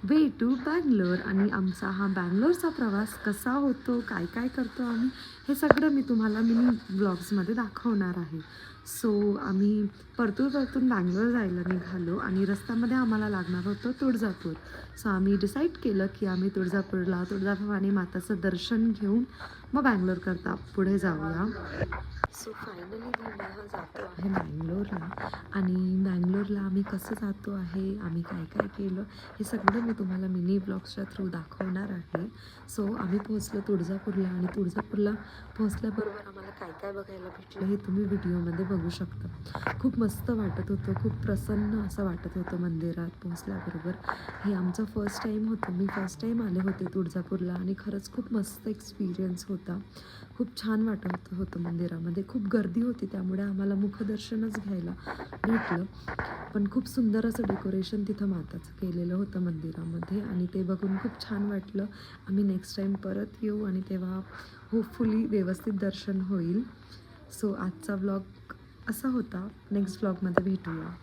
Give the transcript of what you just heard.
Way to Bangalore. आणि आमचा हा बँगलोरचा प्रवास कसा होतो, काय काय करतो आम्ही, हे सगळं मी तुम्हाला मिनी ब्लॉग्समध्ये दाखवणार आहे. सो आम्ही परतून बँगलोर जायला निघालो आणि रस्त्यामध्ये आम्हाला लागणार होतं तुळजापूर. सो आम्ही डिसाईड केलं की आम्ही तुळजाभवानी माताचं दर्शन घेऊन मग बँगलोरकरता पुढे जाऊया. सो फायनली मी जातो आहे बँगलोरला. आणि बँगलोरला आम्ही कसं जातो आहे, आम्ही काय काय केलं, हे सगळं मी तुम्हाला मिनी ब्लॉग्सच्या थ्रू दाखवणार आहे. सो आम्ही पोहोचलो तुळजापूरला आणि तुळजापूरला पोहोचल्याबरोबर आम्हाला काय काय बघायला भेटलं हे तुम्ही व्हिडिओमध्ये बघू शकता. खूप मस्त वाटत होतं, खूप प्रसन्न असं वाटत होतं मंदिरात पोहोचल्याबरोबर. हे आमचं फर्स्ट टाईम होतं, मी फर्स्ट टाईम आले होते तुळजापूरला आणि खरंच खूप मस्त एक्सपिरियन्स होता. खूप छान वाटत होतं मंदिरामध्ये. खूप गर्दी होती त्यामुळे आम्हाला मुखदर्शनच घ्यायला भेटलं. पण खूप सुंदर असं डेकोरेशन तिथं माताचं केलेलं होतं मंदिरामध्ये आणि ते बघून खूप छान वाटलं. आम्ही नेक्स्ट टाईम परत येऊ आणि तेव्हा होपफुली व्यवस्थित दर्शन होईल. सो आजचा व्लॉग असा होता. नेक्स्ट व्लॉगमध्ये भेटूया.